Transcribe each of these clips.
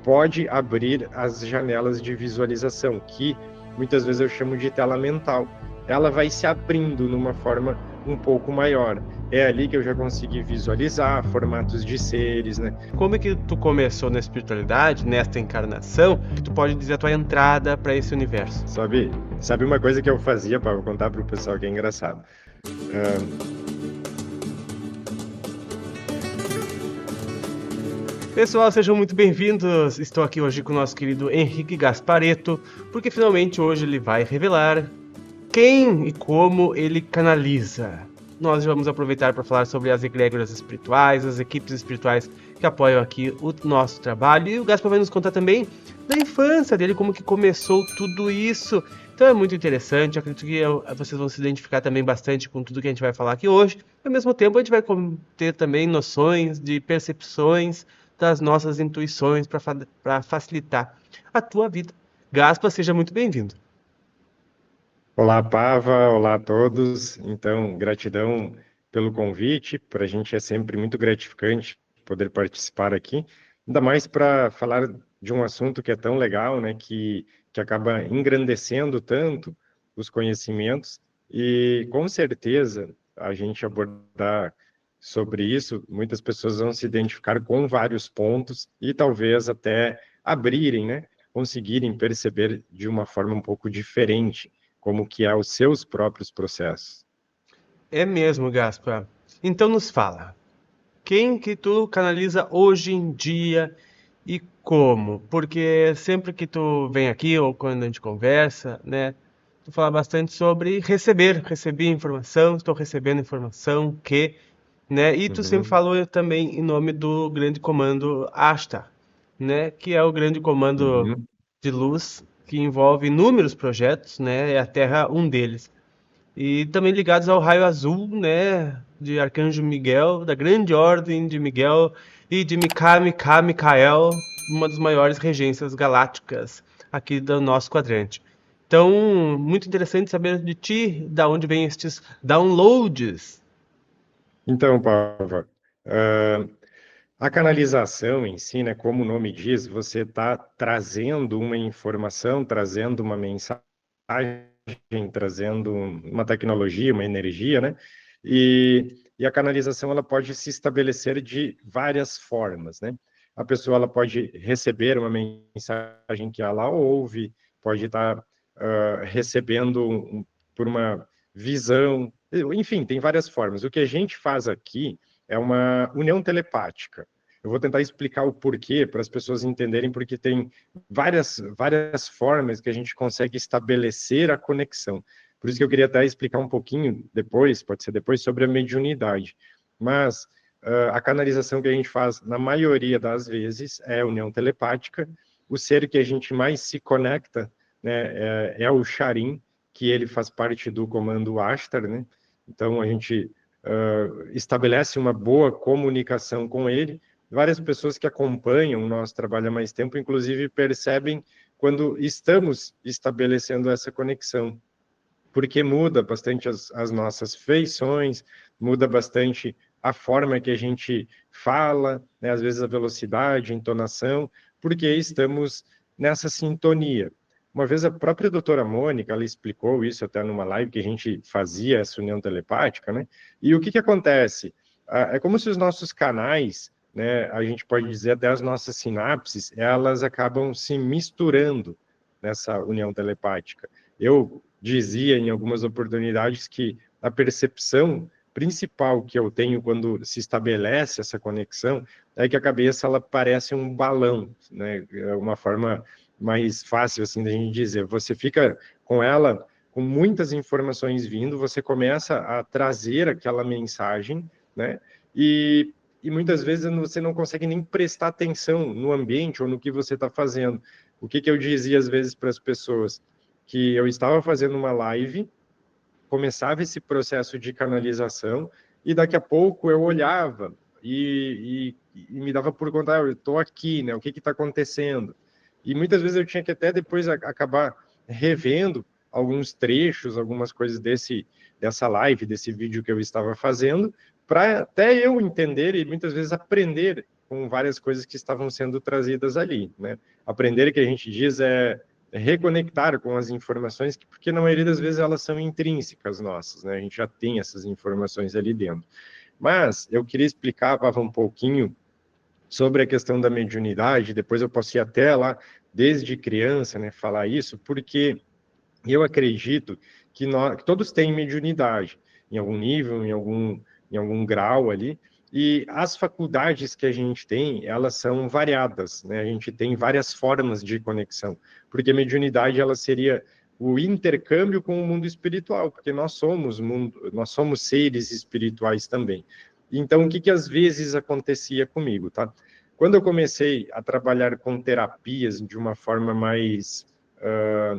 pode abrir as janelas de visualização, que muitas vezes eu chamo de tela mental. Ela vai se abrindo numa forma um pouco maior. É ali que eu já consegui visualizar formatos de seres, né? Como é que tu começou na espiritualidade, nesta encarnação, que tu pode dizer a tua entrada para esse universo? Sabe uma coisa que eu fazia, para contar para o pessoal que é engraçado? Pessoal, sejam muito bem-vindos. Estou aqui hoje com o nosso querido Henrique Gasparetto, porque finalmente hoje ele vai revelar quem e como ele canaliza. Nós vamos aproveitar para falar sobre as egrégoras espirituais, as equipes espirituais que apoiam aqui o nosso trabalho. E o Gaspar vai nos contar também da infância dele, como que começou tudo isso. Então é muito interessante, acredito que vocês vão se identificar também bastante com tudo que a gente vai falar aqui hoje. Ao mesmo tempo, a gente vai ter também noções de percepções das nossas intuições para facilitar a tua vida. Gaspa, seja muito bem-vindo. Olá, Pava, olá a todos. Então, gratidão pelo convite. Para a gente é sempre muito gratificante poder participar aqui, ainda mais para falar de um assunto que é tão legal, né, que acaba engrandecendo tanto os conhecimentos e, com certeza, a gente abordar sobre isso, muitas pessoas vão se identificar com vários pontos e talvez até abrirem, né, conseguirem perceber de uma forma um pouco diferente como que é os seus próprios processos. É mesmo, Gaspar. Então nos fala, quem que tu canaliza hoje em dia e como? Porque sempre que tu vem aqui ou quando a gente conversa, né, tu fala bastante sobre receber informação, estou recebendo informação que, né, e tu sempre Uhum, falou também em nome do grande comando Ashtar, né, que é o grande comando uhum. de luz que envolve inúmeros projetos, né, e a Terra um deles. E também ligados ao raio azul, né, de Arcanjo Miguel, da grande ordem de Miguel e de Micael, uma das maiores regências galácticas aqui do nosso quadrante. Então, muito interessante saber de ti, da onde vêm estes downloads. Então, Pava, a canalização em si, né, como o nome diz, você está trazendo uma informação, trazendo uma mensagem, trazendo uma tecnologia, uma energia, né? E a canalização ela pode se estabelecer de várias formas, né? A pessoa ela pode receber uma mensagem que ela ouve, pode estar recebendo por uma visão, enfim, tem várias formas. O que a gente faz aqui é uma união telepática. Eu vou tentar explicar o porquê para as pessoas entenderem, porque tem várias formas que a gente consegue estabelecer a conexão. Por isso que eu queria até explicar um pouquinho depois, pode ser depois, sobre a mediunidade. Mas a canalização que a gente faz, na maioria das vezes, é a união telepática. O ser que a gente mais se conecta, né, é o Charim, que ele faz parte do comando Ashtar, né? Então a gente estabelece uma boa comunicação com ele. Várias pessoas que acompanham o nosso trabalho há mais tempo, inclusive, percebem quando estamos estabelecendo essa conexão, porque muda bastante as nossas feições, muda bastante a forma que a gente fala, né? Às vezes a velocidade, a entonação, porque estamos nessa sintonia. Uma vez a própria doutora Mônica, ela explicou isso até numa live que a gente fazia essa união telepática, né? E o que que acontece? É como se os nossos canais, né, a gente pode dizer até as nossas sinapses, elas acabam se misturando nessa união telepática. Eu dizia em algumas oportunidades que a percepção principal que eu tenho quando se estabelece essa conexão é que a cabeça ela parece um balão, né? É uma forma mais fácil assim da gente dizer. Você fica com ela com muitas informações vindo, você começa a trazer aquela mensagem, né? E muitas vezes você não consegue nem prestar atenção no ambiente ou no que você está fazendo. O que eu dizia às vezes para as pessoas? Que eu estava fazendo uma live, começava esse processo de canalização, e daqui a pouco eu olhava e me dava por conta, eu estou aqui, né? O que está acontecendo? E muitas vezes eu tinha que até depois acabar revendo alguns trechos, algumas coisas dessa live, desse vídeo que eu estava fazendo, para até eu entender e muitas vezes aprender com várias coisas que estavam sendo trazidas ali, né? Aprender, que a gente diz, é reconectar com as informações, porque na maioria das vezes elas são intrínsecas nossas, né? A gente já tem essas informações ali dentro. Mas eu queria explicar, Pava, um pouquinho sobre a questão da mediunidade, depois eu posso ir até lá, desde criança, né, falar isso, porque eu acredito que todos têm mediunidade, em algum nível, em algum grau ali, e as faculdades que a gente tem, elas são variadas, né? A gente tem várias formas de conexão, porque a mediunidade, ela seria o intercâmbio com o mundo espiritual, porque nós somos seres espirituais também. Então, o que às vezes acontecia comigo, tá? Quando eu comecei a trabalhar com terapias de uma forma mais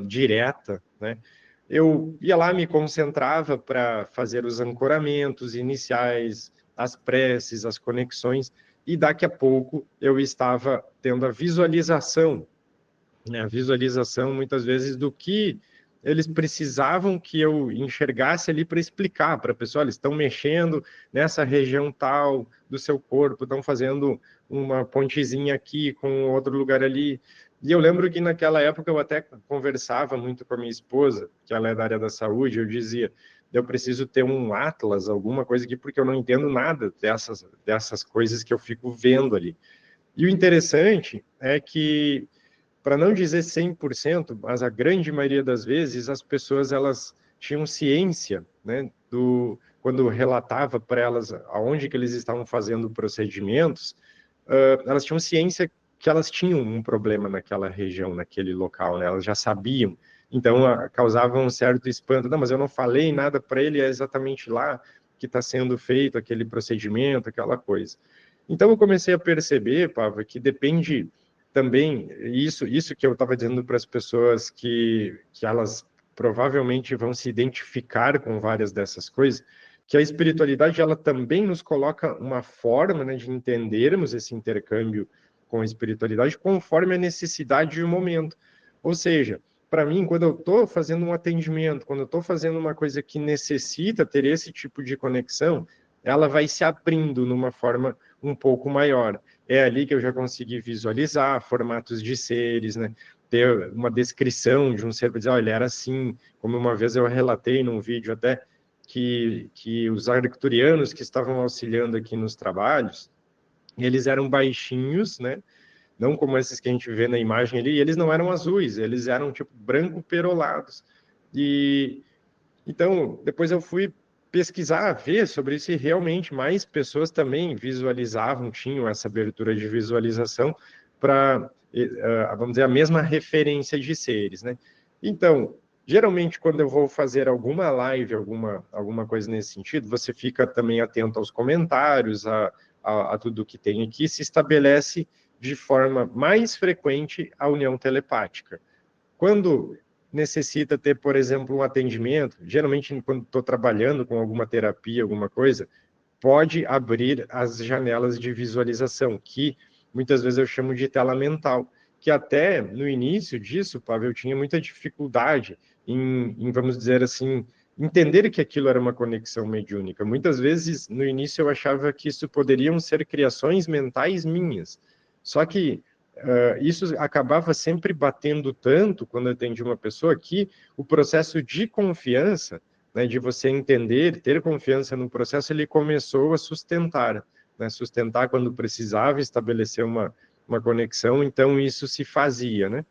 direta, né? Eu ia lá, me concentrava para fazer os ancoramentos iniciais, as preces, as conexões, e daqui a pouco eu estava tendo a visualização, né? A visualização muitas vezes do que eles precisavam que eu enxergasse ali para explicar para a pessoa, eles estão mexendo nessa região tal do seu corpo, estão fazendo uma pontezinha aqui com outro lugar ali. E eu lembro que naquela época eu até conversava muito com a minha esposa, que ela é da área da saúde, eu dizia, eu preciso ter um atlas, alguma coisa aqui, porque eu não entendo nada dessas coisas que eu fico vendo ali. E o interessante é que, para não dizer 100%, mas a grande maioria das vezes, as pessoas elas tinham ciência, né, quando relatava para elas aonde que eles estavam fazendo procedimentos, elas tinham ciência que elas tinham um problema naquela região, naquele local, né? Elas já sabiam. Então, causava um certo espanto. Não, mas eu não falei nada para ele, é exatamente lá que está sendo feito aquele procedimento, aquela coisa. Então, eu comecei a perceber, Pava, que depende também, isso que eu estava dizendo para as pessoas que elas provavelmente vão se identificar com várias dessas coisas, que a espiritualidade, ela também nos coloca uma forma, né, de entendermos esse intercâmbio com a espiritualidade conforme a necessidade do momento. Ou seja, para mim, quando eu estou fazendo um atendimento, quando eu estou fazendo uma coisa que necessita ter esse tipo de conexão, ela vai se abrindo numa forma um pouco maior. É ali que eu já consegui visualizar formatos de seres, né? Ter uma descrição de um ser, para dizer, olha, ele era assim, como uma vez eu relatei num vídeo até, que os arcturianos que estavam auxiliando aqui nos trabalhos, eles eram baixinhos, né? Não como esses que a gente vê na imagem ali, e eles não eram azuis, eles eram tipo branco perolados. E então, depois eu fui pesquisar, ver sobre isso, e realmente mais pessoas também visualizavam, tinham essa abertura de visualização para, vamos dizer, a mesma referência de seres, né? Então, geralmente, quando eu vou fazer alguma live, alguma coisa nesse sentido, você fica também atento aos comentários, a tudo que tem aqui, se estabelece de forma mais frequente a união telepática. Quando necessita ter, por exemplo, um atendimento, geralmente quando estou trabalhando com alguma terapia, alguma coisa, pode abrir as janelas de visualização, que muitas vezes eu chamo de tela mental, que até no início disso, Pavel, eu tinha muita dificuldade vamos dizer assim, entender que aquilo era uma conexão mediúnica. Muitas vezes, no início, eu achava que isso poderiam ser criações mentais minhas. Só que isso acabava sempre batendo tanto quando eu atendi uma pessoa que o processo de confiança, né, de você entender, ter confiança no processo, ele começou a sustentar, né, sustentar quando precisava, estabelecer uma conexão, então isso se fazia, né?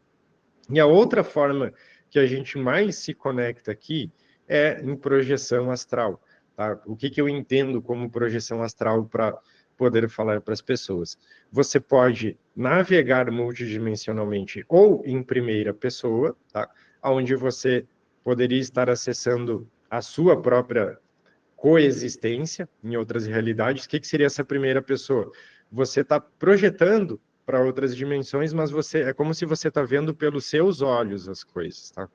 E a outra forma que a gente mais se conecta aqui é em projeção astral, tá? O que eu entendo como projeção astral para poder falar para as pessoas? Você pode navegar multidimensionalmente ou em primeira pessoa, tá? Onde você poderia estar acessando a sua própria coexistência em outras realidades. O que seria essa primeira pessoa? Você está projetando para outras dimensões, mas é como se você está vendo pelos seus olhos as coisas, tá?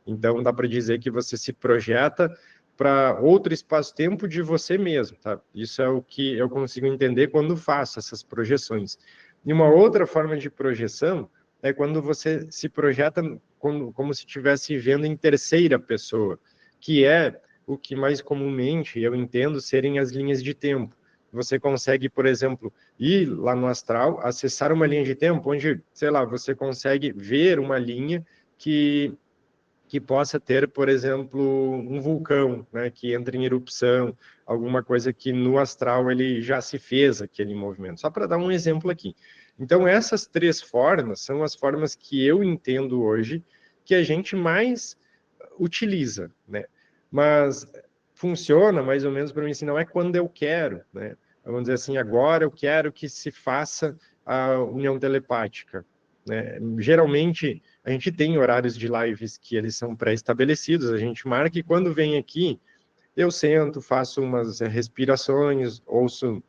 Então dá para dizer que você se projeta para outro espaço-tempo de você mesmo, tá? Isso é o que eu consigo entender quando faço essas projeções. E uma outra forma de projeção é quando você se projeta como se estivesse vendo em terceira pessoa, que é o que mais comumente eu entendo serem as linhas de tempo. você consegue, por exemplo, ir lá no astral, acessar uma linha de tempo onde, sei lá, você consegue ver uma linha que possa ter, por exemplo, um vulcão, né, que entra em erupção, alguma coisa que no astral ele já se fez aquele movimento. Só para dar um exemplo aqui. Então, essas 3 formas são as formas que eu entendo hoje que a gente mais utiliza, né? Mas funciona mais ou menos para mim assim, não é quando eu quero, né? Vamos dizer assim, agora eu quero que se faça a união telepática, né? Geralmente a gente tem horários de lives que eles são pré-estabelecidos, a gente marca e quando vem aqui, eu sento, faço umas respirações, ouço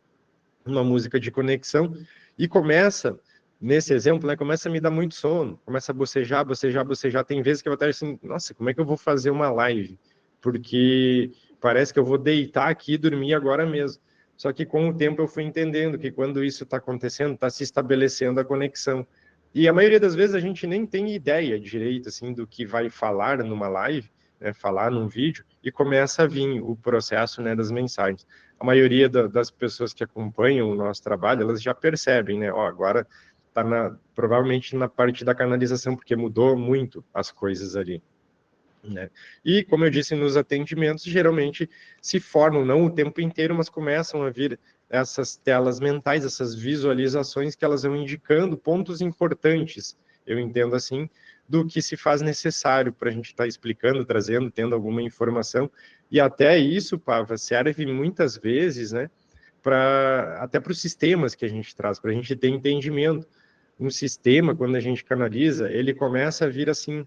uma música de conexão e começa, nesse exemplo, né, começa a me dar muito sono, começa a bocejar, bocejar, bocejar. Tem vezes que eu até assim, nossa, como é que eu vou fazer uma live? Porque parece que eu vou deitar aqui e dormir agora mesmo. Só que com o tempo eu fui entendendo que quando isso está acontecendo, está se estabelecendo a conexão. E a maioria das vezes a gente nem tem ideia direito assim do que vai falar numa live, né, falar num vídeo, e começa a vir o processo, né, das mensagens. A maioria das pessoas que acompanham o nosso trabalho, elas já percebem, né, ó, agora está provavelmente na parte da canalização, porque mudou muito as coisas ali. Né? E, como eu disse, nos atendimentos, geralmente se formam, não o tempo inteiro, mas começam a vir essas telas mentais, essas visualizações que elas vão indicando pontos importantes, eu entendo assim, do que se faz necessário para a gente estar explicando, trazendo, tendo alguma informação. E até isso, Pava, serve muitas vezes, né, até para os sistemas que a gente traz, para a gente ter entendimento. Um sistema, quando a gente canaliza, ele começa a vir assim.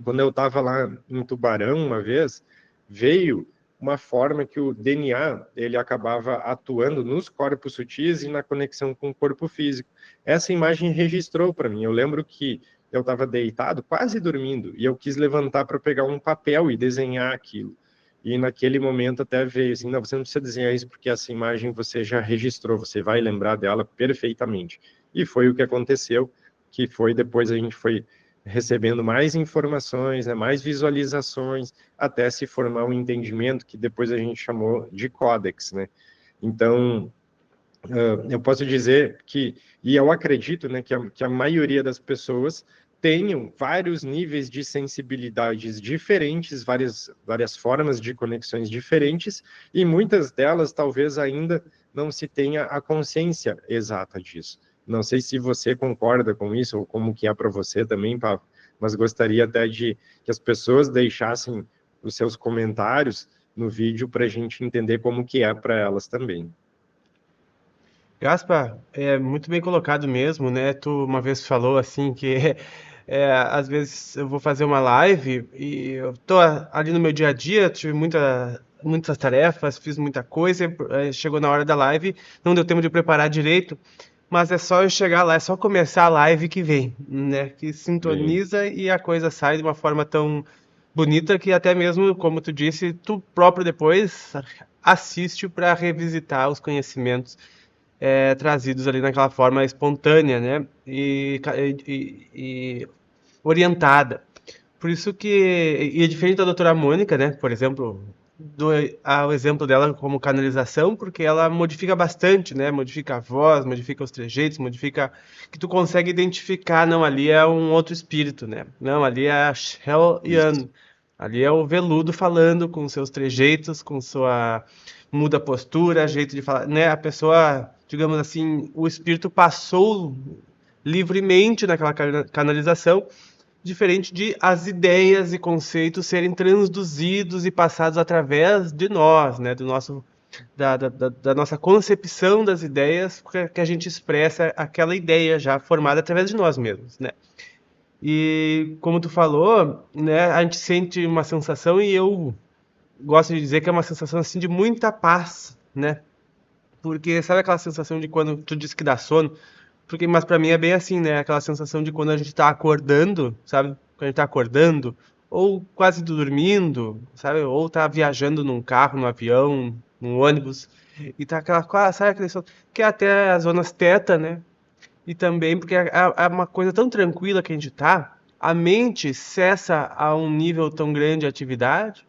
Quando eu estava lá em Tubarão uma vez, veio uma forma que o DNA ele acabava atuando nos corpos sutis e na conexão com o corpo físico. Essa imagem registrou para mim. Eu lembro que eu estava deitado, quase dormindo, e eu quis levantar para pegar um papel e desenhar aquilo. E naquele momento até veio assim, não, você não precisa desenhar isso porque essa imagem você já registrou, você vai lembrar dela perfeitamente. E foi o que aconteceu, que foi depois a gente foi recebendo mais informações, né, mais visualizações, até se formar um entendimento que depois a gente chamou de códex, né? Então, eu posso dizer que, e eu acredito, né, que a maioria das pessoas tenham vários níveis de sensibilidades diferentes, várias formas de conexões diferentes, e muitas delas talvez ainda não se tenha a consciência exata disso. Não sei se você concorda com isso, ou como que é para você também, Pablo, mas gostaria até de que as pessoas deixassem os seus comentários no vídeo para a gente entender como que é para elas também. Gaspar, é muito bem colocado mesmo, né? Tu uma vez falou assim que às vezes eu vou fazer uma live e eu tô ali no meu dia a dia, tive muitas tarefas, fiz muita coisa, chegou na hora da live, não deu tempo de preparar direito, mas é só eu chegar lá, é só começar a live que vem, né? Que Bem, sintoniza e a coisa sai de uma forma tão bonita que até mesmo, como tu disse, tu próprio depois assiste para revisitar os conhecimentos trazidos ali naquela forma espontânea, né? E orientada. Por isso que, e é diferente da doutora Mônica, né? Por exemplo, o exemplo dela como canalização, porque ela modifica bastante, né? Modifica a voz, modifica os trejeitos, modifica que tu consegue identificar, não, ali é um outro espírito, né? Não, ali é a Shell isso. Yan. Ali é o veludo falando com seus trejeitos, com sua muda a postura, jeito de falar, né? A pessoa, digamos assim, o espírito passou livremente naquela canalização, diferente de as ideias e conceitos serem transduzidos e passados através de nós, né? Do nosso da nossa concepção das ideias, que a gente expressa aquela ideia já formada através de nós mesmos, né? E como tu falou, né, a gente sente uma sensação e eu gosto de dizer que é uma sensação assim de muita paz, né? Porque sabe aquela sensação de quando tu diz que dá sono? Porque, mas pra mim é bem assim, né? Aquela sensação de quando a gente tá acordando, sabe? Quando a gente tá acordando, ou quase dormindo, sabe? Ou tá viajando num carro, num avião, num ônibus, e tá aquela, sabe aquele sono, que é até as zonas teta, né? E também porque é uma coisa tão tranquila que a gente tá, a mente cessa a um nível tão grande de atividade,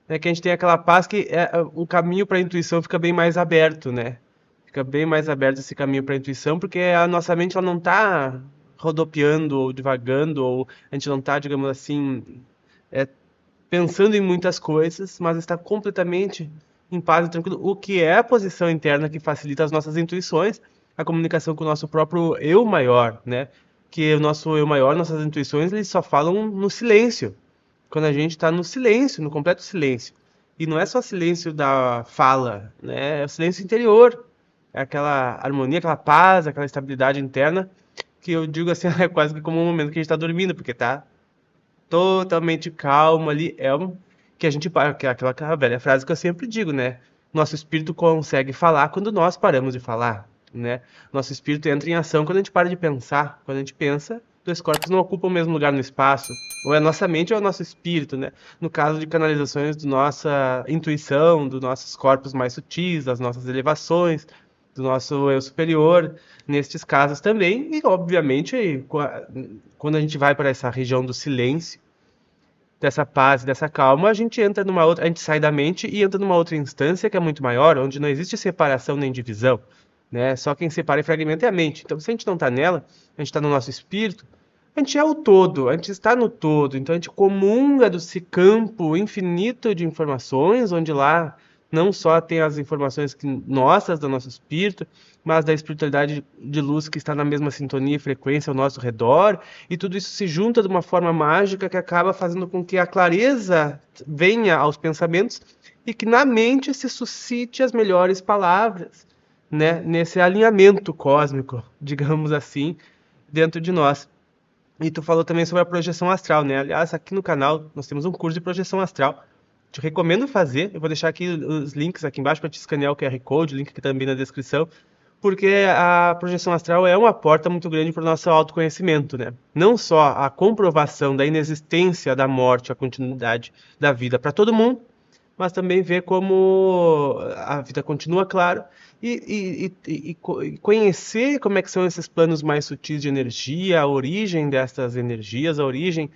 É que a gente tem aquela paz que o caminho para a intuição fica bem mais aberto, né? Fica bem mais aberto esse caminho para a intuição, porque a nossa mente ela não está rodopiando ou divagando, ou a gente não está, digamos assim, é, pensando em muitas coisas, mas está completamente em paz e tranquilo, o que é a posição interna que facilita as nossas intuições, a comunicação com o nosso próprio eu maior, né? Que o nosso eu maior, nossas intuições, eles só falam no silêncio, quando a gente está no silêncio, no completo silêncio. E não é só silêncio da fala, né? É o silêncio interior, é aquela harmonia, aquela paz, aquela estabilidade interna, que eu digo assim, é quase que como um momento que a gente está dormindo, porque tá totalmente calmo ali. Que a gente que é aquela velha frase que eu sempre digo, né? Nosso espírito consegue falar quando nós paramos de falar, né? Nosso espírito entra em ação quando a gente para de pensar. Quando a gente pensa, dois corpos não ocupam o mesmo lugar no espaço. Ou é a nossa mente ou é o nosso espírito, né? No caso de canalizações da nossa intuição, dos nossos corpos mais sutis, das nossas elevações, do nosso eu superior, nestes casos também. E, obviamente, quando a gente vai para essa região do silêncio, dessa paz, dessa calma, a gente entra numa outra, a gente sai da mente e entra numa outra instância que é muito maior, onde não existe separação nem divisão, né? Só quem separa e fragmenta é a mente. Então, se a gente não está nela, a gente está no nosso espírito, a gente é o todo, a gente está no todo. Então, a gente comunga desse campo infinito de informações, onde lá não só tem as informações nossas, do nosso espírito, mas da espiritualidade de luz que está na mesma sintonia e frequência ao nosso redor, e tudo isso se junta de uma forma mágica que acaba fazendo com que a clareza venha aos pensamentos e que na mente se suscite as melhores palavras, né? Nesse alinhamento cósmico, digamos assim, dentro de nós. E tu falou também sobre a projeção astral, né? Aliás, aqui no canal nós temos um curso de projeção astral. Te recomendo fazer. Eu vou deixar aqui os links aqui embaixo para te escanear o QR Code, o link aqui também na descrição, porque a projeção astral é uma porta muito grande para o nosso autoconhecimento, né? Não só a comprovação da inexistência da morte, a continuidade da vida para todo mundo, mas também ver como a vida continua, claro, e conhecer como é que são esses planos mais sutis de energia, a origem dessas energias, a origem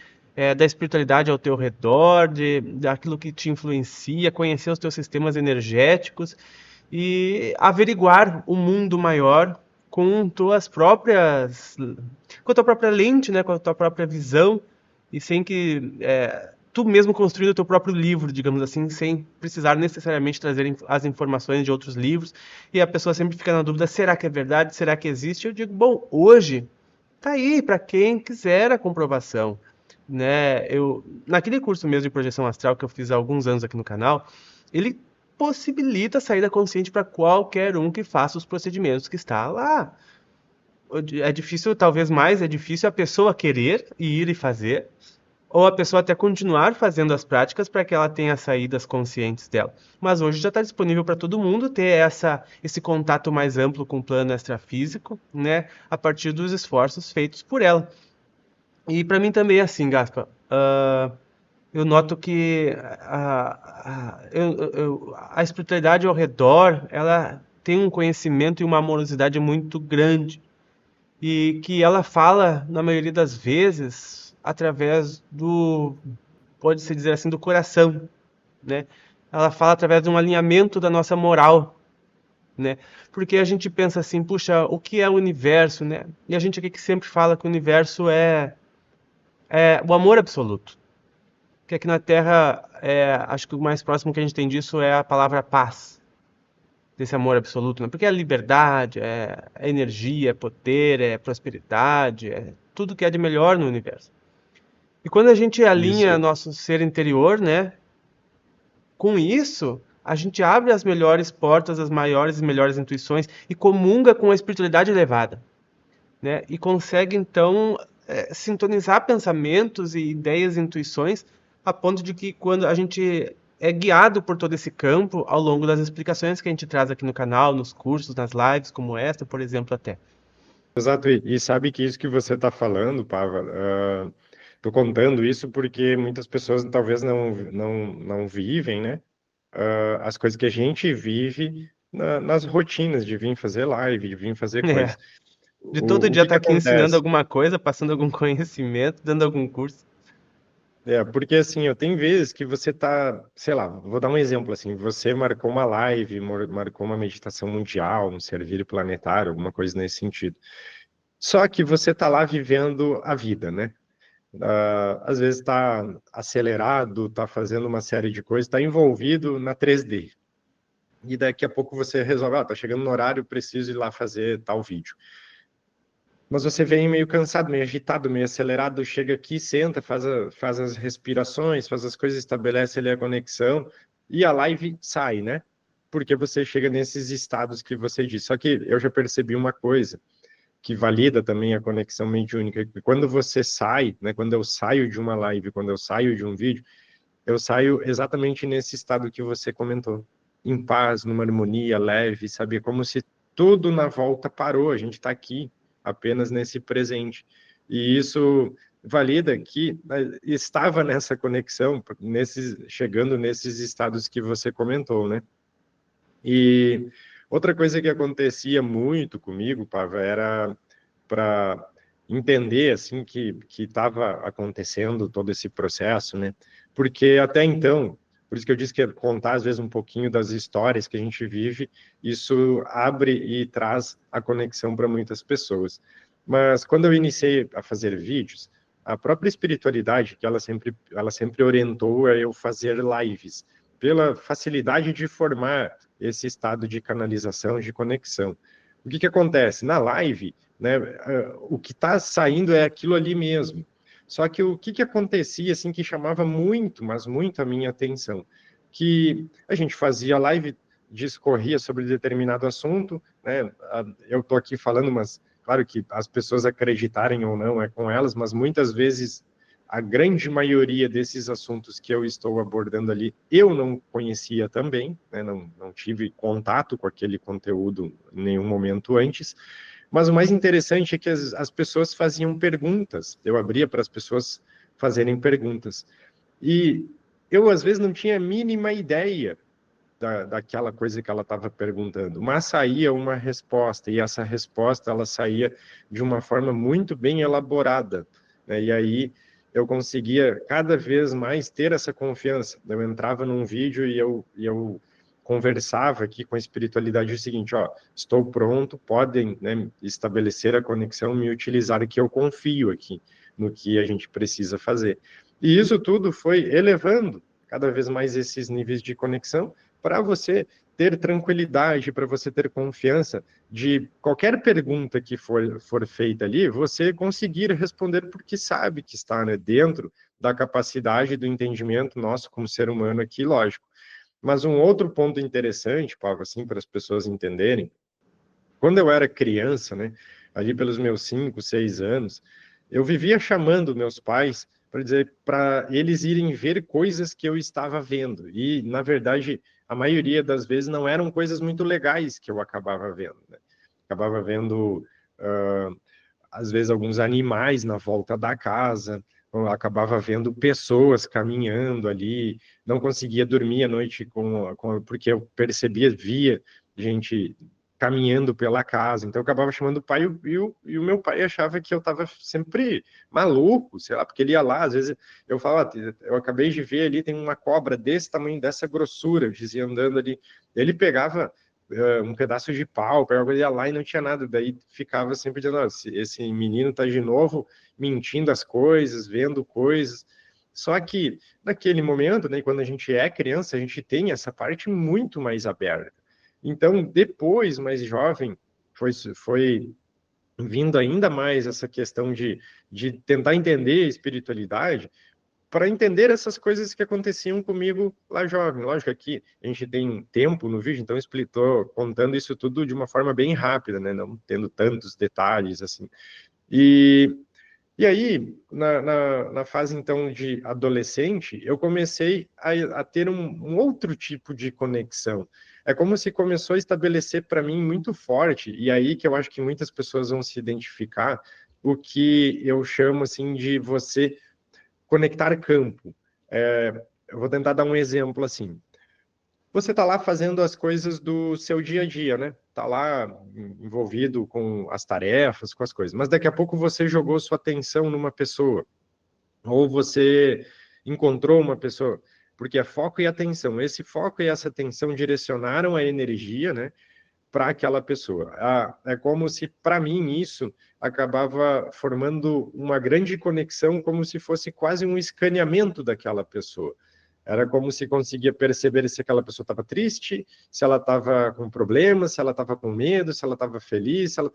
da espiritualidade ao teu redor, daquilo que te influencia, conhecer os teus sistemas energéticos e averiguar o mundo maior com tuas próprias, com a tua própria lente, né, com a tua própria visão e sem que tu mesmo construindo o teu próprio livro, digamos assim, sem precisar necessariamente trazer as informações de outros livros. E a pessoa sempre fica na dúvida: será que é verdade? Será que existe? Eu digo, bom, hoje tá aí para quem quiser a comprovação, né? Eu naquele curso mesmo de projeção astral que eu fiz há alguns anos aqui no canal, ele possibilita a saída consciente para qualquer um que faça os procedimentos que está lá. É difícil, talvez mais, é difícil a pessoa querer ir e fazer, ou a pessoa até continuar fazendo as práticas para que ela tenha saídas conscientes dela. Mas hoje já está disponível para todo mundo ter esse contato mais amplo com o plano extrafísico, né, a partir dos esforços feitos por ela. E para mim também é assim, Gaspa. Eu noto que a espiritualidade ao redor, ela tem um conhecimento e uma amorosidade muito grande e que ela fala, na maioria das vezes, através pode-se dizer assim, do coração, né? Ela fala através de um alinhamento da nossa moral, né? Porque a gente pensa assim, puxa, o que é o universo, né? E a gente aqui que sempre fala que o universo é o amor absoluto. Que aqui na Terra, acho que o mais próximo que a gente tem disso é a palavra paz, desse amor absoluto, né? Porque é liberdade, é energia, é poder, é prosperidade, é tudo que é de melhor no universo. E quando a gente alinha Isso. nosso ser interior, né, com isso, a gente abre as melhores portas, as maiores e melhores intuições e comunga com a espiritualidade elevada, né? E consegue então sintonizar pensamentos e ideias e intuições a ponto de que quando a gente é guiado por todo esse campo ao longo das explicações que a gente traz aqui no canal, nos cursos, nas lives, como esta, por exemplo, até. Exato, e sabe que isso que você está falando, Pava, estou contando isso porque muitas pessoas talvez não vivem, né? As coisas que a gente vive nas rotinas de vir fazer live, de vir fazer É, coisas. de todo O dia que estar que aqui ensinando acontece? alguma coisa, passando algum conhecimento, dando algum curso. Porque assim, eu tenho vezes que você tá, sei lá, vou dar um exemplo assim, você marcou uma live, marcou uma meditação mundial, um servir planetário, alguma coisa nesse sentido. Só que você tá lá vivendo a vida, né? Às vezes está acelerado, está fazendo uma série de coisas, está envolvido na 3D. E daqui a pouco você resolve, tá chegando no horário, preciso ir lá fazer tal vídeo. Mas você vem meio cansado, meio agitado, meio acelerado, chega aqui, senta, faz as respirações, faz as coisas, estabelece ali a conexão e a live sai, né? Porque você chega nesses estados que você disse. Só que eu já percebi uma coisa que valida também a conexão mediúnica, que quando você sai, né, quando eu saio de uma live, quando eu saio de um vídeo, eu saio exatamente nesse estado que você comentou, em paz, numa harmonia leve, sabe? Como se tudo na volta parou, a gente está aqui apenas nesse presente. E isso valida que estava nessa conexão, chegando nesses estados que você comentou, né? E outra coisa que acontecia muito comigo, Pava, era para entender assim que estava acontecendo todo esse processo, né? Porque até então, por isso que eu disse que contar às vezes um pouquinho das histórias que a gente vive, isso abre e traz a conexão para muitas pessoas. Mas quando eu iniciei a fazer vídeos, a própria espiritualidade que ela sempre orientou a eu fazer lives, pela facilidade de formar esse estado de canalização, de conexão. O que acontece? Na live, né, o que está saindo é aquilo ali mesmo. Só que o que acontecia, assim, que chamava muito, mas muito a minha atenção, que a gente fazia live, discorria sobre determinado assunto, né, eu estou aqui falando, mas claro que as pessoas acreditarem ou não é com elas, mas muitas vezes a grande maioria desses assuntos que eu estou abordando ali, eu não conhecia também, né, não tive contato com aquele conteúdo em nenhum momento antes, mas o mais interessante é que as pessoas faziam perguntas, eu abria para as pessoas fazerem perguntas, e eu às vezes não tinha a mínima ideia daquela coisa que ela estava perguntando, mas saía uma resposta, e essa resposta ela saía de uma forma muito bem elaborada, né? E aí eu conseguia cada vez mais ter essa confiança. Eu entrava num vídeo e eu conversava aqui com a espiritualidade o seguinte, ó, estou pronto, podem, né, estabelecer a conexão, me utilizar, que eu confio aqui no que a gente precisa fazer. E isso tudo foi elevando cada vez mais esses níveis de conexão, para você ter tranquilidade, para você ter confiança de qualquer pergunta que for feita ali, você conseguir responder porque sabe que está, né, dentro da capacidade do entendimento nosso como ser humano aqui, lógico. Mas um outro ponto interessante, Paulo, assim, para as pessoas entenderem, quando eu era criança, né, ali pelos meus 5, 6 anos, eu vivia chamando meus pais para dizer para eles irem ver coisas que eu estava vendo. E, na verdade, a maioria das vezes não eram coisas muito legais que eu acabava vendo, né? Acabava vendo, às vezes, alguns animais na volta da casa, eu acabava vendo pessoas caminhando ali, não conseguia dormir à noite porque eu percebia, via gente caminhando pela casa, então eu acabava chamando o pai e o meu pai achava que eu estava sempre maluco, sei lá, porque ele ia lá, às vezes eu falava, eu acabei de ver ali, tem uma cobra desse tamanho, dessa grossura, eu dizia andando ali, ele pegava um pedaço de pau, pegava, ia lá e não tinha nada, daí ficava sempre dizendo, esse menino tá de novo mentindo as coisas, vendo coisas, só que naquele momento, né, quando a gente é criança, a gente tem essa parte muito mais aberta. Então, depois, mais jovem, foi vindo ainda mais essa questão de tentar entender a espiritualidade, para entender essas coisas que aconteciam comigo lá jovem. Lógico que a gente tem tempo no vídeo, então estou contando isso tudo de uma forma bem rápida, né? Não tendo tantos detalhes assim. E aí, na fase então de adolescente, eu comecei a ter um outro tipo de conexão. É como se começou a estabelecer para mim muito forte, e aí que eu acho que muitas pessoas vão se identificar, o que eu chamo assim de você conectar campo. Eu vou tentar dar um exemplo assim. Você está lá fazendo as coisas do seu dia a dia, né? Está lá envolvido com as tarefas, com as coisas. Mas daqui a pouco você jogou sua atenção numa pessoa. Ou você encontrou uma pessoa, porque é foco e atenção. Esse foco e essa atenção direcionaram a energia, né, para aquela pessoa. É como se, para mim, isso acabava formando uma grande conexão, como se fosse quase um escaneamento daquela pessoa. Era como se conseguia perceber se aquela pessoa estava triste, se ela estava com problemas, se ela estava com medo, se ela estava feliz, se ela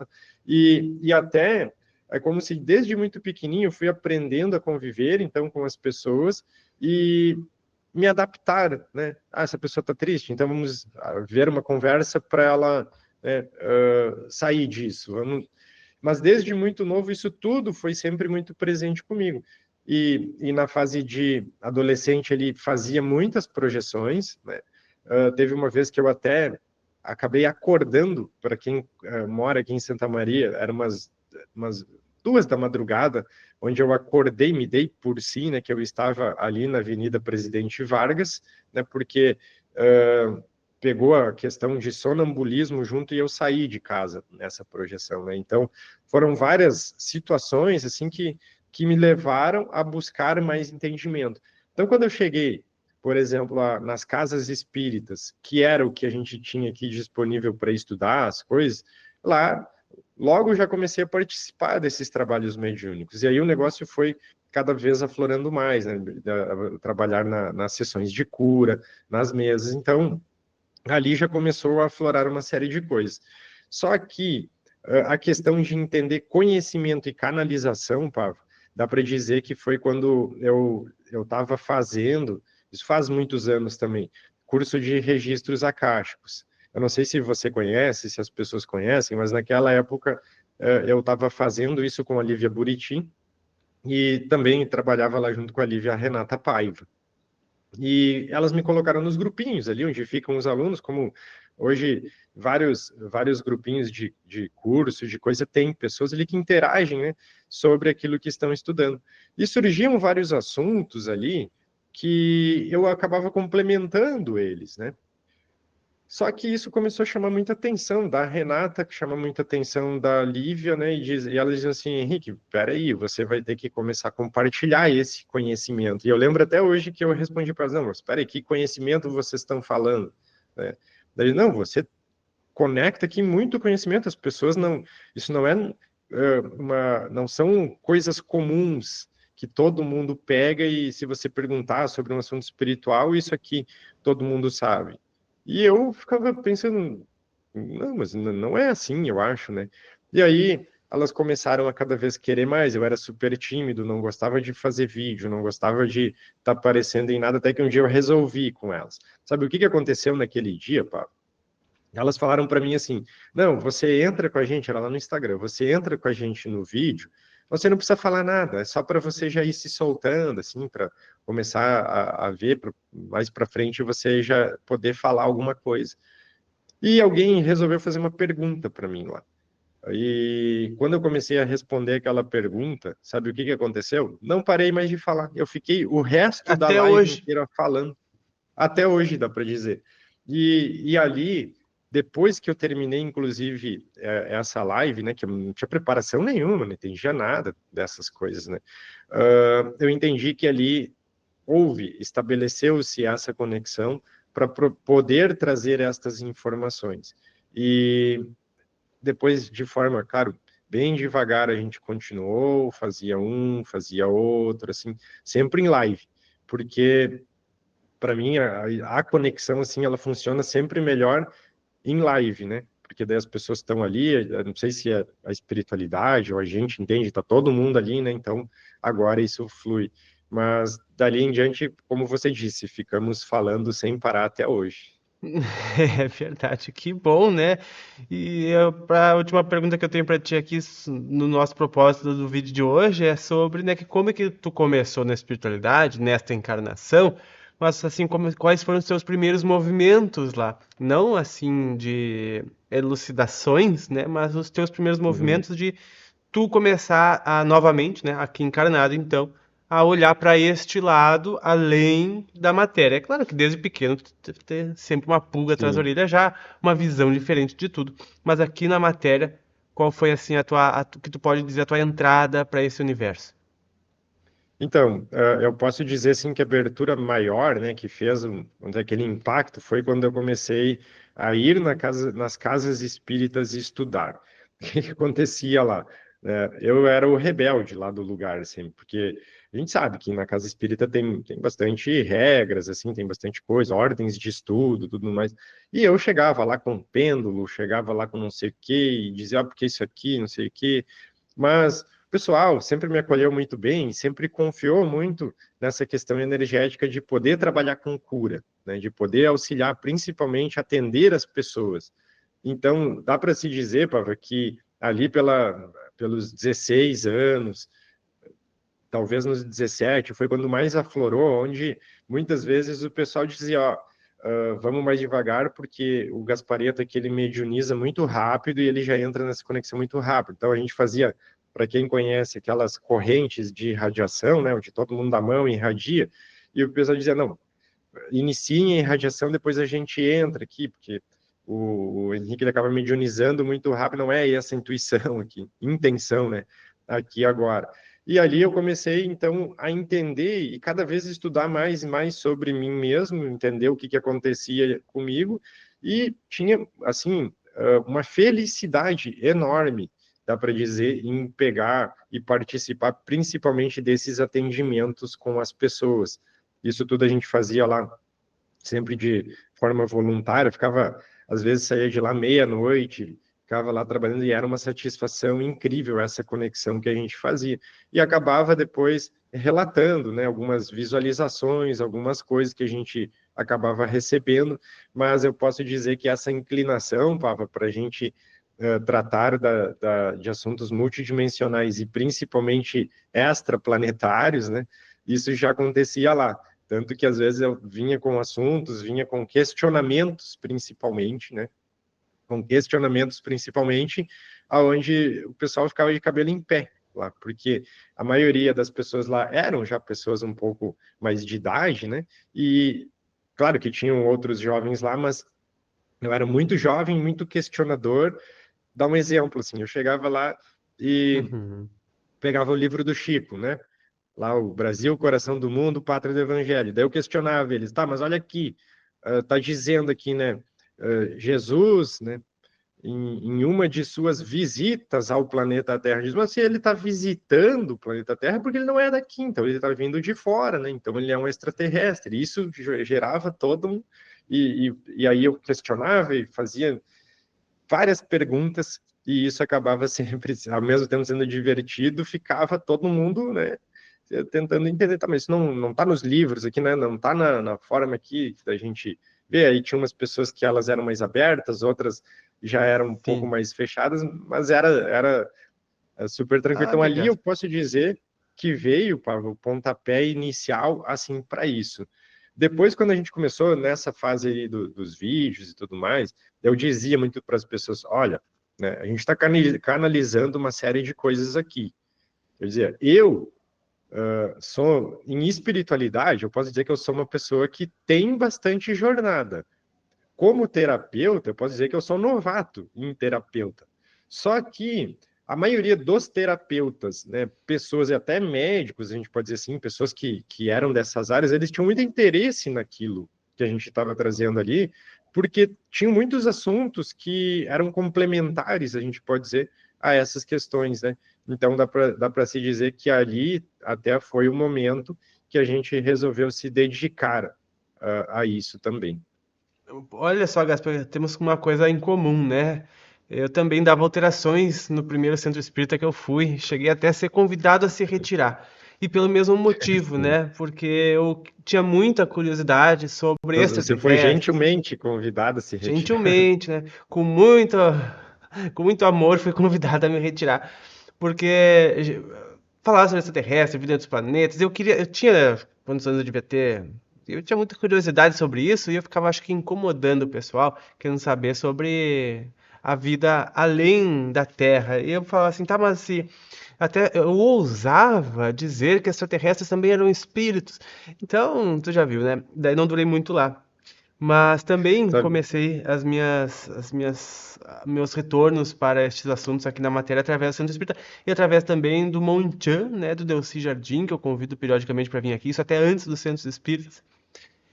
e até é como se desde muito pequenininho eu fui aprendendo a conviver então com as pessoas e me adaptar, né? Essa pessoa está triste, então vamos ver uma conversa para ela sair disso. Mas desde muito novo isso tudo foi sempre muito presente comigo. E na fase de adolescente ele fazia muitas projeções, né? Teve uma vez que eu até acabei acordando, para quem mora aqui em Santa Maria, eram umas 2 da madrugada, onde eu acordei, me dei por si, né, que eu estava ali na Avenida Presidente Vargas, né, porque pegou a questão de sonambulismo junto e eu saí de casa nessa projeção, né? Então foram várias situações assim que me levaram a buscar mais entendimento. Então, quando eu cheguei, por exemplo, nas casas espíritas, que era o que a gente tinha aqui disponível para estudar as coisas, lá, logo já comecei a participar desses trabalhos mediúnicos. E aí o negócio foi cada vez aflorando mais, né? Trabalhar nas sessões de cura, nas mesas. Então, ali já começou a aflorar uma série de coisas. Só que a questão de entender conhecimento e canalização, Pavo, dá para dizer que foi quando eu estava fazendo, isso faz muitos anos também, curso de registros acásticos. Eu não sei se você conhece, se as pessoas conhecem, mas naquela época eu estava fazendo isso com a Lívia Buriti e também trabalhava lá junto com a Lívia Renata Paiva. E elas me colocaram nos grupinhos ali, onde ficam os alunos, como hoje vários grupinhos de curso, de coisa, tem pessoas ali que interagem, né, sobre aquilo que estão estudando. E surgiam vários assuntos ali que eu acabava complementando eles, né? Só que isso começou a chamar muita atenção da Renata, que chama muita atenção da Lívia, né? E ela diz assim, Henrique, peraí, você vai ter que começar a compartilhar esse conhecimento. E eu lembro até hoje que eu respondi para elas, não, mas peraí, que conhecimento vocês estão falando? Né? Daí, não, você conecta aqui muito conhecimento, as pessoas não... Isso não é não são coisas comuns que todo mundo pega e se você perguntar sobre um assunto espiritual, isso aqui todo mundo sabe. E eu ficava pensando, não, mas não é assim, eu acho, né? E aí elas começaram a cada vez querer mais. Eu era super tímido, não gostava de fazer vídeo, não gostava de estar aparecendo em nada, até que um dia eu resolvi com elas. Sabe o que aconteceu naquele dia, Pablo? Elas falaram para mim assim, não, você entra com a gente, era lá no Instagram, você entra com a gente no vídeo, você não precisa falar nada, é só para você já ir se soltando, assim, para começar a ver mais para frente você já poder falar alguma coisa. E alguém resolveu fazer uma pergunta para mim lá. E quando eu comecei a responder aquela pergunta, sabe o que aconteceu? Não parei mais de falar. Eu fiquei o resto da Até live hoje. inteira falando. Até hoje, dá para dizer. E ali, depois que eu terminei, inclusive, essa live, né, que eu não tinha preparação nenhuma, não entendia nada dessas coisas, né? Eu entendi que ali estabeleceu-se essa conexão para poder trazer estas informações. E depois, de forma, claro, bem devagar, a gente continuou, fazia fazia outro, assim, sempre em live, porque para mim a conexão assim ela funciona sempre melhor em live, né? Porque daí as pessoas estão ali, eu não sei se é a espiritualidade ou a gente entende, tá todo mundo ali, né? Então agora isso flui. Mas dali em diante, como você disse, ficamos falando sem parar até hoje. É verdade, que bom, né? E a última pergunta que eu tenho para ti aqui no nosso propósito do vídeo de hoje é sobre, né, que como é que tu começou na espiritualidade, nesta encarnação, mas assim, quais foram os teus primeiros movimentos lá? Não assim de elucidações, né, mas os teus primeiros Uhum. movimentos de tu começar a novamente, né, aqui encarnado então, a olhar para este lado além da matéria. É claro que desde pequeno tu deve ter sempre uma pulga atrás da Sim. orelha já, uma visão diferente de tudo. Mas aqui na matéria, qual foi assim que tu pode dizer a tua entrada para esse universo? Então, eu posso dizer assim que a abertura maior, né, que fez aquele impacto foi quando eu comecei a ir nas casas espíritas e estudar. O que que acontecia lá? Eu era o rebelde lá do lugar, assim, porque a gente sabe que na casa espírita tem bastante regras, assim, tem bastante coisa, ordens de estudo, tudo mais. E eu chegava lá com pêndulo, chegava lá com não sei o quê, e dizia, porque isso aqui, não sei o quê. Mas o pessoal sempre me acolheu muito bem, sempre confiou muito nessa questão energética de poder trabalhar com cura, né, de poder auxiliar, principalmente atender as pessoas. Então, dá para se dizer, Pava, que ali pelos 16 anos, talvez nos 17, foi quando mais aflorou, onde muitas vezes o pessoal dizia, ó, vamos mais devagar, porque o Gasparetto aqui, ele mediuniza muito rápido e ele já entra nessa conexão muito rápido. Então, a gente fazia, para quem conhece, aquelas correntes de radiação, né, onde todo mundo dá mão e irradia, e o pessoal dizia, não, inicie a irradiação, depois a gente entra aqui, porque o Henrique ele acaba mediunizando muito rápido, não é essa intuição aqui, intenção, né, aqui agora. E ali eu comecei, então, a entender e cada vez estudar mais e mais sobre mim mesmo, entender o que, que acontecia comigo, e tinha, assim, uma felicidade enorme, dá para dizer, em pegar e participar principalmente desses atendimentos com as pessoas. Isso tudo a gente fazia lá sempre de forma voluntária, ficava, às vezes saía de lá meia-noite, ficava lá trabalhando e era uma satisfação incrível essa conexão que a gente fazia. E acabava depois relatando, né, algumas visualizações, algumas coisas que a gente acabava recebendo, mas eu posso dizer que essa inclinação, Pava, para a gente tratar de assuntos multidimensionais e principalmente extraplanetários, né, isso já acontecia lá. Tanto que às vezes eu vinha com assuntos, vinha com questionamentos principalmente, né? Com questionamentos principalmente, aonde o pessoal ficava de cabelo em pé lá, porque a maioria das pessoas lá eram já pessoas um pouco mais de idade, né? E claro que tinham outros jovens lá, mas eu era muito jovem, muito questionador. Dá um exemplo assim, eu chegava lá e Uhum. pegava o livro do Chico, né? Lá o Brasil, coração do mundo, pátria do evangelho. Daí eu questionava eles, tá, mas olha aqui, tá dizendo aqui, né, Jesus, né, em uma de suas visitas ao planeta Terra, diz, mas se ele está visitando o planeta Terra, é porque ele não é daqui, então ele está vindo de fora, né, então ele é um extraterrestre. Isso gerava todo um... E aí eu questionava e fazia várias perguntas, e isso acabava sempre, ao mesmo tempo sendo divertido, ficava todo mundo, né, tentando entender, tá, mas isso não está nos livros aqui, né, não está na forma aqui da gente ver, aí tinha umas pessoas que elas eram mais abertas, outras já eram um pouco Sim. mais fechadas, mas era super tranquilo. Ah, Então ali eu legal. posso dizer que veio, Pablo, o pontapé inicial, assim, para isso. Depois, quando a gente começou nessa fase aí dos vídeos e tudo mais, eu dizia muito para as pessoas, olha, né, a gente está canalizando uma série de coisas aqui. Quer dizer, eu sou, em espiritualidade, eu posso dizer que eu sou uma pessoa que tem bastante jornada. Como terapeuta, eu posso dizer que eu sou novato em terapeuta. Só que a maioria dos terapeutas, né, pessoas e até médicos, a gente pode dizer assim, pessoas que eram dessas áreas, eles tinham muito interesse naquilo que a gente estava trazendo ali, porque tinham muitos assuntos que eram complementares, a gente pode dizer, a essas questões, né? Então dá para se dizer que ali até foi o momento que a gente resolveu se dedicar a isso também. Olha só, Gaspar, temos uma coisa em comum, né? Eu também dava alterações no primeiro centro espírita que eu fui, cheguei até a ser convidado a se retirar. E pelo mesmo motivo, Sim. né? Porque eu tinha muita curiosidade sobre Você foi extraterrestres. gentilmente convidado a se retirar. Gentilmente, né? Com muito amor, fui convidado a me retirar. Porque falar sobre extraterrestre, vida em outros planetas, eu tinha, quantos anos eu devia ter? Eu tinha muita curiosidade sobre isso e eu ficava, acho que, incomodando o pessoal, querendo saber sobre a vida além da Terra. E eu falava assim, tá, mas se até eu ousava dizer que extraterrestres também eram espíritos. Então, tu já viu, né? Daí não durei muito lá. Mas também Sabe? comecei meus retornos para estes assuntos aqui na matéria através do Centro Espírita e através também do Monte Chan, né, do Delcy Jardim, que eu convido periodicamente para vir aqui, isso até antes dos Centros Espíritas.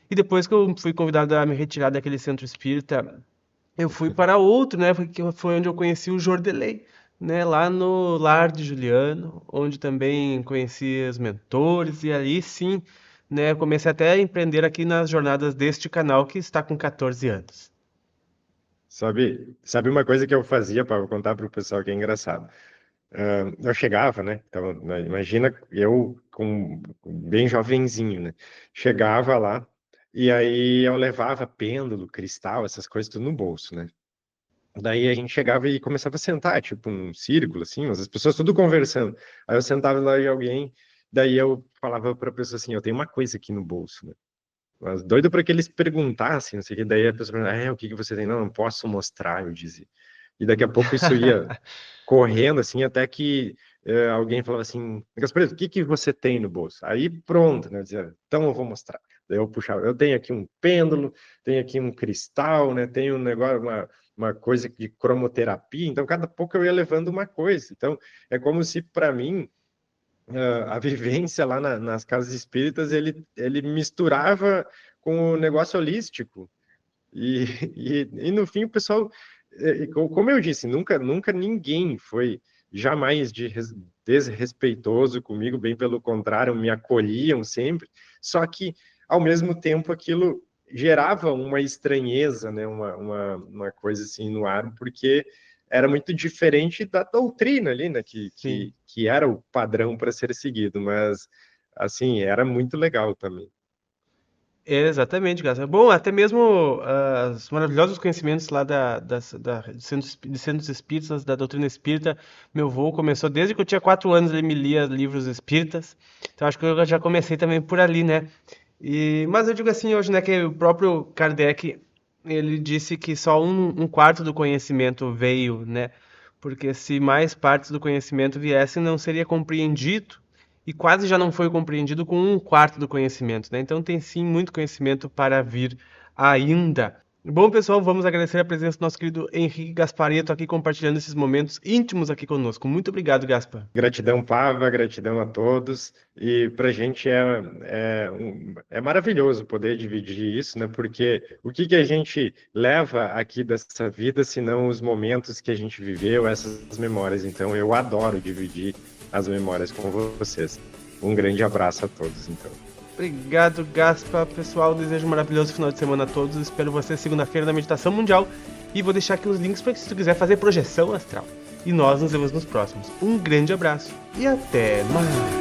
E depois que eu fui convidado a me retirar daquele Centro Espírita, eu fui para outro, né, porque foi onde eu conheci o Jordelei, né, lá no Lar de Juliano, onde também conheci os mentores e ali sim, né, comecei até a empreender aqui nas jornadas deste canal que está com 14 anos. Sabe uma coisa que eu fazia para contar para o pessoal que é engraçado? Eu chegava, né? Então, né, imagina eu bem jovenzinho, né? Chegava lá e aí eu levava pêndulo, cristal, essas coisas tudo no bolso, né? Daí a gente chegava e começava a sentar, tipo um círculo, assim, mas as pessoas tudo conversando. Aí eu sentava lá e alguém, daí eu falava para a pessoa assim, eu tenho uma coisa aqui no bolso, né? Mas doido para que eles perguntassem, não sei o que, daí a pessoa perguntava, o que que você tem? Não, não posso mostrar, eu dizia. E daqui a pouco isso ia correndo, assim, até que alguém falava assim, Gasparetto, o que que você tem no bolso? Aí pronto, né? Eu dizia, então eu vou mostrar. Daí eu puxava, eu tenho aqui um pêndulo, tenho aqui um cristal, né? Tenho um negócio, uma coisa de cromoterapia, então cada pouco eu ia levando uma coisa. Então é como se para mim a vivência lá nas casas espíritas ele misturava com o negócio holístico. E, e no fim o pessoal, como eu disse, nunca ninguém foi jamais desrespeitoso comigo, bem pelo contrário, me acolhiam sempre, só que ao mesmo tempo aquilo gerava uma estranheza, né, uma coisa assim no ar, porque era muito diferente da doutrina ali, né, Sim. que era o padrão para ser seguido, mas assim, era muito legal também. Exatamente, Gassa. Bom, até mesmo os maravilhosos conhecimentos lá de centros espíritas, da doutrina espírita, meu avô começou desde que eu tinha 4 anos, ele me lia livros espíritas, então acho que eu já comecei também por ali, né? Mas eu digo assim hoje, né, que o próprio Kardec, ele disse que só um quarto do conhecimento veio, né? Porque se mais partes do conhecimento viessem, não seria compreendido e quase já não foi compreendido com um quarto do conhecimento, né? Então tem sim muito conhecimento para vir ainda. Bom, pessoal, vamos agradecer a presença do nosso querido Henrique Gasparetto aqui compartilhando esses momentos íntimos aqui conosco. Muito obrigado, Gaspa. Gratidão, Pava, gratidão a todos. E para a gente é maravilhoso poder dividir isso, né? Porque o que a gente leva aqui dessa vida, senão os momentos que a gente viveu, essas memórias. Então, eu adoro dividir as memórias com vocês. Um grande abraço a todos, então. Obrigado, Gaspa. Pessoal, desejo um maravilhoso final de semana a todos. Espero você segunda-feira na Meditação Mundial. E vou deixar aqui os links para que se tu quiser fazer projeção astral. E nós nos vemos nos próximos. Um grande abraço e até mais.